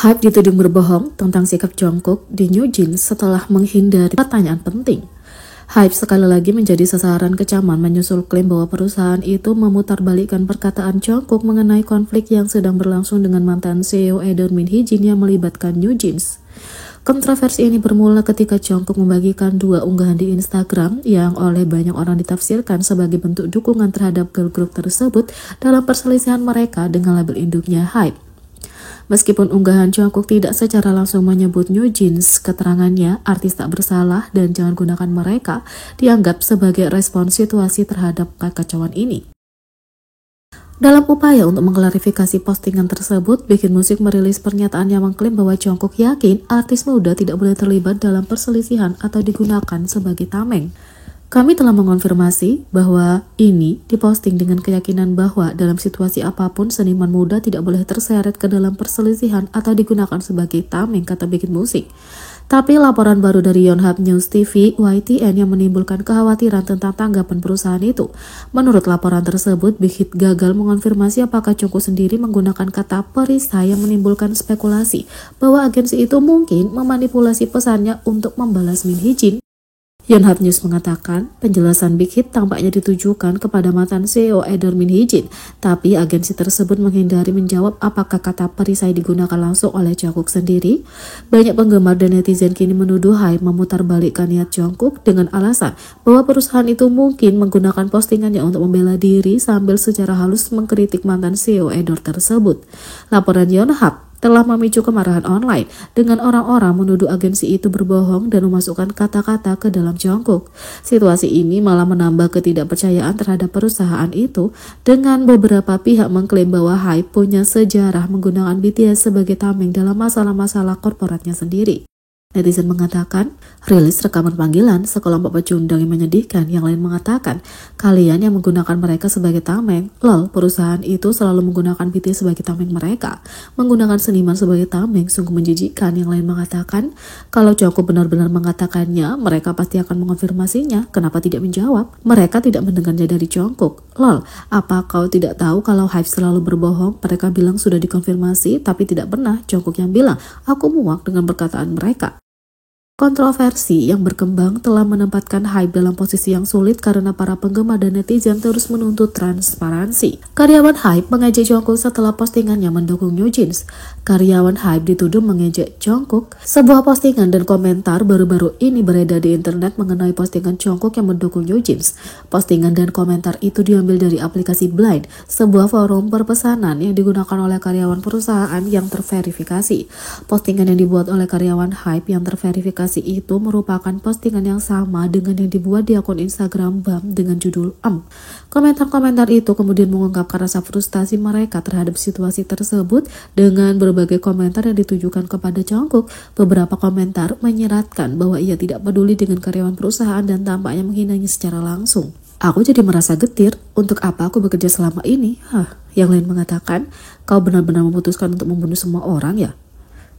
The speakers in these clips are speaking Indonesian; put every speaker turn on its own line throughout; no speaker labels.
Hype dituding berbohong tentang sikap Jungkook di New Jeans setelah menghindari pertanyaan penting. Hype sekali lagi menjadi sasaran kecaman menyusul klaim bahwa perusahaan itu memutarbalikkan perkataan Jungkook mengenai konflik yang sedang berlangsung dengan mantan CEO Eder Min Hee-jin yang melibatkan New Jeans. Kontroversi ini bermula ketika Jungkook membagikan dua unggahan di Instagram yang oleh banyak orang ditafsirkan sebagai bentuk dukungan terhadap girl group tersebut dalam perselisihan mereka dengan label induknya Hype. Meskipun unggahan Jungkook tidak secara langsung menyebut New Jeans, keterangannya artis tak bersalah dan jangan gunakan mereka dianggap sebagai respon situasi terhadap kekacauan ini. Dalam upaya untuk mengklarifikasi postingan tersebut, Bikin Musik merilis pernyataan yang mengklaim bahwa Jungkook yakin artis muda tidak boleh terlibat dalam perselisihan atau digunakan sebagai tameng. Kami telah mengonfirmasi bahwa ini diposting dengan keyakinan bahwa dalam situasi apapun seniman muda tidak boleh terseret ke dalam perselisihan atau digunakan sebagai tameng, kata Bikin Musik. Tapi laporan baru dari Yonhap News TV YTN yang menimbulkan kekhawatiran tentang tanggapan perusahaan itu. Menurut laporan tersebut, Big Hit gagal mengonfirmasi apakah Jungkook sendiri menggunakan kata perisai yang menimbulkan spekulasi bahwa agensi itu mungkin memanipulasi pesannya untuk membalas Min Hee-jin. Yonhap News mengatakan penjelasan Big Hit tampaknya ditujukan kepada mantan CEO Eder Min Hee-jin, tapi agensi tersebut menghindari menjawab apakah kata perisai digunakan langsung oleh Jungkook sendiri. Banyak penggemar dan netizen kini menuduh Hype memutarbalikkan niat Jungkook dengan alasan bahwa perusahaan itu mungkin menggunakan postingannya untuk membela diri sambil secara halus mengkritik mantan CEO Eder tersebut. Laporan Yonhap telah memicu kemarahan online dengan orang-orang menuduh agensi itu berbohong dan memasukkan kata-kata ke dalam Jungkook. Situasi ini malah menambah ketidakpercayaan terhadap perusahaan itu dengan beberapa pihak mengklaim bahwa Hype punya sejarah menggunakan BTS sebagai tameng dalam masalah-masalah korporatnya sendiri. Netizen mengatakan, rilis rekaman panggilan sekelompok pecundang yang menyedihkan, yang lain mengatakan, kalian yang menggunakan mereka sebagai tameng, lol, perusahaan itu selalu menggunakan BTS sebagai tameng mereka, menggunakan seniman sebagai tameng, sungguh menjijikkan, yang lain mengatakan, kalau Jungkook benar-benar mengatakannya, mereka pasti akan mengonfirmasinya, kenapa tidak menjawab? Mereka tidak mendengarnya dari Jungkook, lol, apa kau tidak tahu kalau Hype selalu berbohong? Mereka bilang sudah dikonfirmasi, tapi tidak pernah Jungkook yang bilang, aku muak dengan perkataan mereka. Kontroversi yang berkembang telah menempatkan Hype dalam posisi yang sulit karena para penggemar dan netizen terus menuntut transparansi. Karyawan Hype mengejek Jungkook setelah postingannya mendukung New Jeans. Karyawan Hype dituduh mengejek Jungkook. Sebuah postingan dan komentar baru-baru ini beredar di internet mengenai postingan Jungkook yang mendukung New Jeans. Postingan dan komentar itu diambil dari aplikasi Blind, sebuah forum perpesanan yang digunakan oleh karyawan perusahaan yang terverifikasi. Postingan yang dibuat oleh karyawan Hype yang terverifikasi itu merupakan postingan yang sama dengan yang dibuat di akun Instagram BAM dengan judul Komentar-komentar itu kemudian mengungkapkan rasa frustasi mereka terhadap situasi tersebut dengan berbagai komentar yang ditujukan kepada Jungkook. Beberapa komentar menyeratkan bahwa ia tidak peduli dengan karyawan perusahaan dan tampaknya menghinanya secara langsung. Aku jadi merasa getir, untuk apa aku bekerja selama ini? Yang lain mengatakan, kau benar-benar memutuskan untuk membunuh semua orang ya?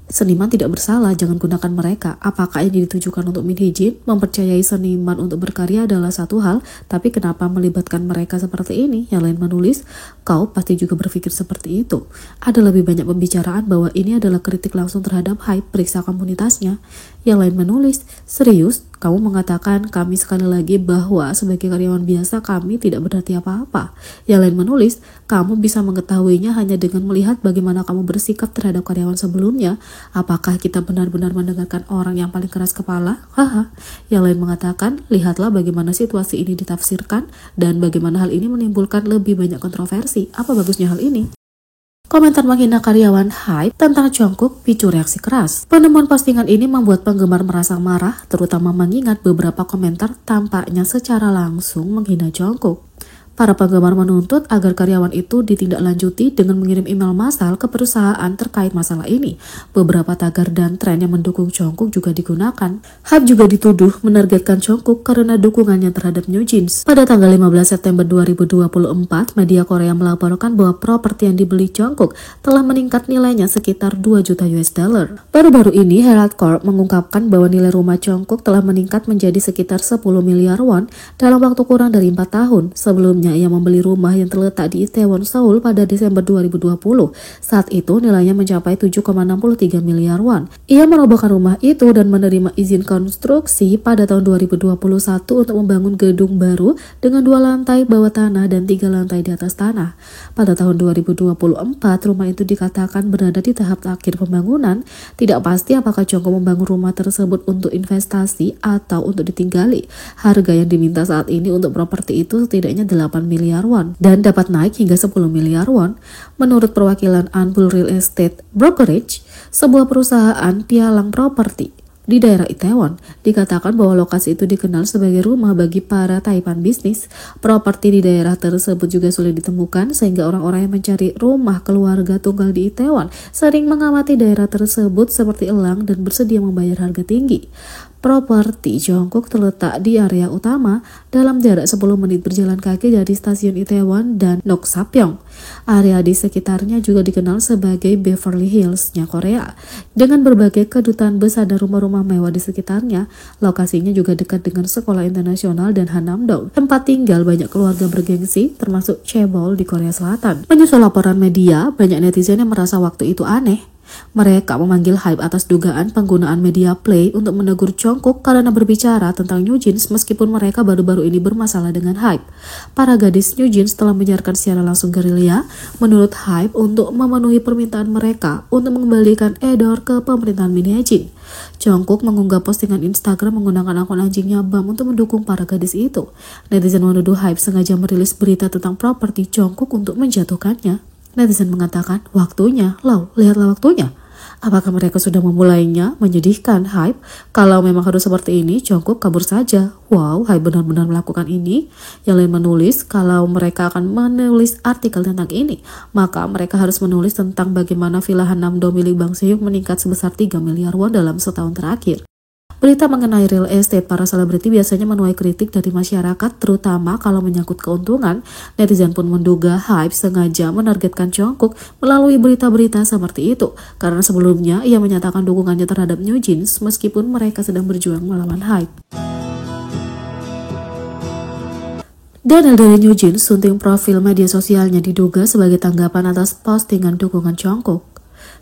Seniman tidak bersalah, jangan gunakan mereka. Apakah ini ditujukan untuk Min Hee-jin? Mempercayai seniman untuk berkarya adalah satu hal, tapi kenapa melibatkan mereka seperti ini? Yang lain menulis, kau pasti juga berpikir seperti itu. Ada lebih banyak pembicaraan bahwa ini adalah kritik langsung terhadap Hype, periksa komunitasnya. Yang lain menulis, serius? Kamu mengatakan kami sekali lagi bahwa sebagai karyawan biasa kami tidak berarti apa-apa. Yang lain menulis, kamu bisa mengetahuinya hanya dengan melihat bagaimana kamu bersikap terhadap karyawan sebelumnya. Apakah kita benar-benar mendengarkan orang yang paling keras kepala? Yang lain mengatakan, lihatlah bagaimana situasi ini ditafsirkan dan bagaimana hal ini menimbulkan lebih banyak kontroversi. Apa bagusnya hal ini? Komentar menghina karyawan Hype tentang Jungkook picu reaksi keras. Penemuan postingan ini membuat penggemar merasa marah, terutama mengingat beberapa komentar tampaknya secara langsung menghina Jungkook. Para penggemar menuntut agar karyawan itu ditindaklanjuti dengan mengirim email massal ke perusahaan terkait masalah ini. Beberapa tagar dan tren yang mendukung Jungkook juga digunakan. Hype juga dituduh menargetkan Jungkook karena dukungannya terhadap New Jeans. Pada tanggal 15 September 2024, media Korea melaporkan bahwa properti yang dibeli Jungkook telah meningkat nilainya sekitar 2 juta US dollar. Baru-baru ini, Herald Corp mengungkapkan bahwa nilai rumah Jungkook telah meningkat menjadi sekitar 10 miliar won dalam waktu kurang dari 4 tahun. Sebelumnya, Sebelumnya ia membeli rumah yang terletak di Itaewon, Seoul pada Desember 2020. Saat itu nilainya mencapai 7,63 miliar won. Ia merobohkan rumah itu dan menerima izin konstruksi pada tahun 2021 untuk membangun gedung baru dengan 2 lantai bawah tanah dan 3 lantai di atas tanah. Pada tahun 2024, rumah itu dikatakan berada di tahap akhir pembangunan. Tidak pasti apakah Jungkook membangun rumah tersebut untuk investasi atau untuk ditinggali. Harga yang diminta saat ini untuk properti itu setidaknya 8 miliar won dan dapat naik hingga 10 miliar won. Menurut perwakilan Anbul Real Estate Brokerage, sebuah perusahaan pialang properti di daerah Itaewon, dikatakan bahwa lokasi itu dikenal sebagai rumah bagi para taipan bisnis. Properti di daerah tersebut juga sulit ditemukan sehingga orang-orang yang mencari rumah keluarga tunggal di Itaewon sering mengamati daerah tersebut seperti elang dan bersedia membayar harga tinggi. Properti Jungkook terletak di area utama dalam jarak 10 menit berjalan kaki dari stasiun Itaewon dan Noksapyeong. Area di sekitarnya juga dikenal sebagai Beverly Hills-nya Korea. Dengan berbagai kedutaan besar dan rumah-rumah mewah di sekitarnya, lokasinya juga dekat dengan sekolah internasional dan Hanamdong, tempat tinggal banyak keluarga bergengsi termasuk chaebol di Korea Selatan. Menyusul laporan media, banyak netizen yang merasa waktu itu aneh. Mereka memanggil HYBE atas dugaan penggunaan media play untuk menegur Jungkook karena berbicara tentang New Jeans meskipun mereka baru-baru ini bermasalah dengan HYBE. Para gadis New Jeans telah menyiarkan secara langsung gerilya menurut HYBE untuk memenuhi permintaan mereka untuk mengembalikan Edor ke pemerintahan Min Hye-jin. Jungkook mengunggah postingan Instagram menggunakan akun anjingnya Bam untuk mendukung para gadis itu. Netizen menuduh HYBE sengaja merilis berita tentang properti Jungkook untuk menjatuhkannya. Netizen mengatakan, waktunya, lihatlah waktunya. Apakah mereka sudah memulainya? Menyedihkan, HYBE. Kalau memang harus seperti ini, Jungkook kabur saja. Wow, HYBE benar-benar melakukan ini. Yang lain menulis, kalau mereka akan menulis artikel tentang ini, maka mereka harus menulis tentang bagaimana villa Hanamdong milik Bang Se-hyuk meningkat sebesar 3 miliar won dalam setahun terakhir. Berita mengenai real estate para selebriti biasanya menuai kritik dari masyarakat, terutama kalau menyangkut keuntungan. Netizen pun menduga HYBE sengaja menargetkan Jungkook melalui berita-berita seperti itu, karena sebelumnya ia menyatakan dukungannya terhadap New Jeans meskipun mereka sedang berjuang melawan HYBE. Daniel dari New Jeans sunting profil media sosialnya diduga sebagai tanggapan atas postingan dukungan Jungkook.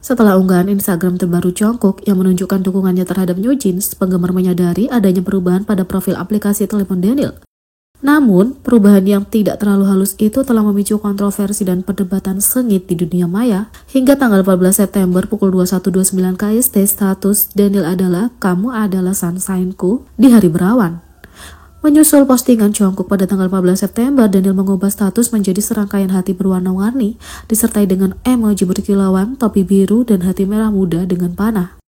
Setelah unggahan Instagram terbaru Jungkook yang menunjukkan dukungannya terhadap New Jeans, penggemar menyadari adanya perubahan pada profil aplikasi telepon Daniel. Namun, perubahan yang tidak terlalu halus itu telah memicu kontroversi dan perdebatan sengit di dunia maya. Hingga tanggal 14 September pukul 21.29 KST, status Daniel adalah "Kamu adalah sunshine-ku di hari berawan". Menyusul postingan Jungkook pada tanggal 14 September, Daniel mengubah status menjadi serangkaian hati berwarna-warni, disertai dengan emoji berkilauan, topi biru, dan hati merah muda dengan panah.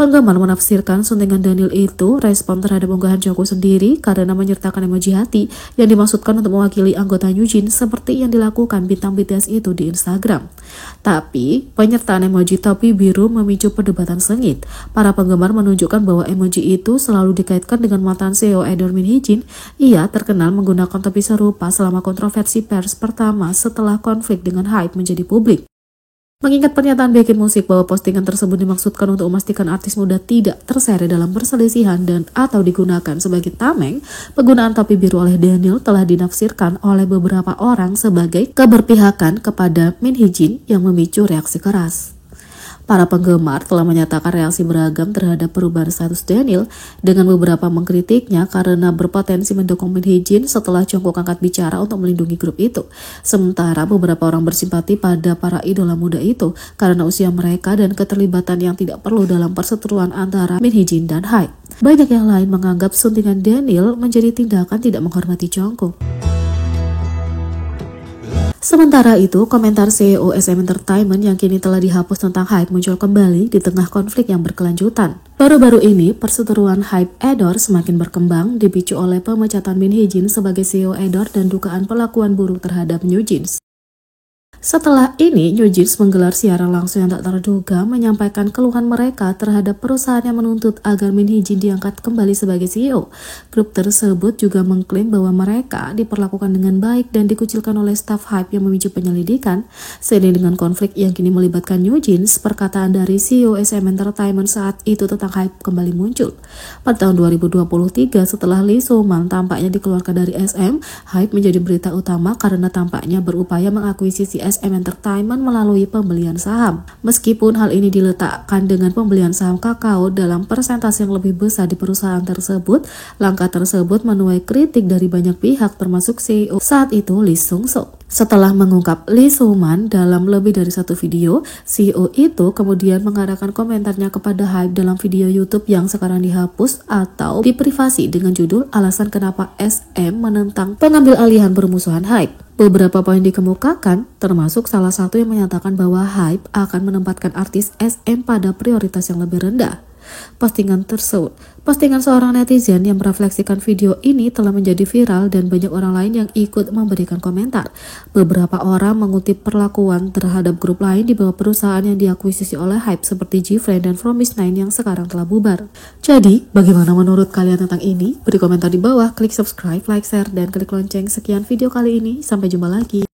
Penggemar menafsirkan suntingan Daniel itu respon terhadap unggahan Jungkook sendiri karena menyertakan emoji hati yang dimaksudkan untuk mewakili anggota New Jeans seperti yang dilakukan bintang BTS itu di Instagram. Tapi, penyertaan emoji topi biru memicu perdebatan sengit. Para penggemar menunjukkan bahwa emoji itu selalu dikaitkan dengan mantan CEO Edor Min Hye-jin. Ia terkenal menggunakan topi serupa selama kontroversi pers pertama setelah konflik dengan HYBE menjadi publik. Mengingat pernyataan bikin musik bahwa postingan tersebut dimaksudkan untuk memastikan artis muda tidak terseret dalam perselisihan dan atau digunakan sebagai tameng, penggunaan topi biru oleh Daniel telah dinafsirkan oleh beberapa orang sebagai keberpihakan kepada Min Hye-jin yang memicu reaksi keras. Para penggemar telah menyatakan reaksi beragam terhadap perubahan status Daniel, dengan beberapa mengkritiknya karena berpotensi mendukung Min Hye-jin setelah Jungkook angkat bicara untuk melindungi grup itu. Sementara beberapa orang bersimpati pada para idola muda itu karena usia mereka dan keterlibatan yang tidak perlu dalam perseteruan antara Min Hye-jin dan HYBE. Banyak yang lain menganggap suntingan Daniel menjadi tindakan tidak menghormati Jungkook. Sementara itu, komentar CEO SM Entertainment yang kini telah dihapus tentang HYBE muncul kembali di tengah konflik yang berkelanjutan. Baru-baru ini, perseteruan HYBE Edor semakin berkembang dipicu oleh pemecatan Min Hye-jin sebagai CEO Edor dan dugaan perlakuan buruk terhadap New Jeans. Setelah ini, New Jeans menggelar siaran langsung yang tak terduga menyampaikan keluhan mereka terhadap perusahaan yang menuntut agar Min Hee Jin diangkat kembali sebagai CEO. Grup tersebut juga mengklaim bahwa mereka diperlakukan dengan baik dan dikucilkan oleh staf Hype yang memicu penyelidikan. Seiring dengan konflik yang kini melibatkan New Jeans, perkataan dari CEO SM Entertainment saat itu tentang Hype kembali muncul. Pada tahun 2023, setelah Lee Soo-man tampaknya dikeluarkan dari SM, Hype menjadi berita utama karena tampaknya berupaya mengakuisisi SM Entertainment melalui pembelian saham. Meskipun hal ini diletakkan dengan pembelian saham Kakao dalam persentase yang lebih besar di perusahaan tersebut, langkah tersebut menuai kritik dari banyak pihak termasuk CEO saat itu Lee Sung-soo. Setelah mengungkap Lee Soo-man dalam lebih dari satu video, CEO itu kemudian mengarahkan komentarnya kepada Hype dalam video YouTube yang sekarang dihapus atau diprivasi dengan judul "Alasan Kenapa SM Menentang Pengambil Alihan Permusuhan Hype". Beberapa poin dikemukakan, termasuk salah satu yang menyatakan bahwa Hype akan menempatkan artis SM pada prioritas yang lebih rendah. Postingan seorang netizen yang merefleksikan video ini telah menjadi viral dan banyak orang lain yang ikut memberikan komentar. Beberapa orang mengutip perlakuan terhadap grup lain di bawah perusahaan yang diakuisisi oleh Hype seperti G-Friend dan Fromis9 yang sekarang telah bubar. Jadi, bagaimana menurut kalian tentang ini? Beri komentar di bawah, klik subscribe, like, share, dan klik lonceng. Sekian video kali ini, sampai jumpa lagi.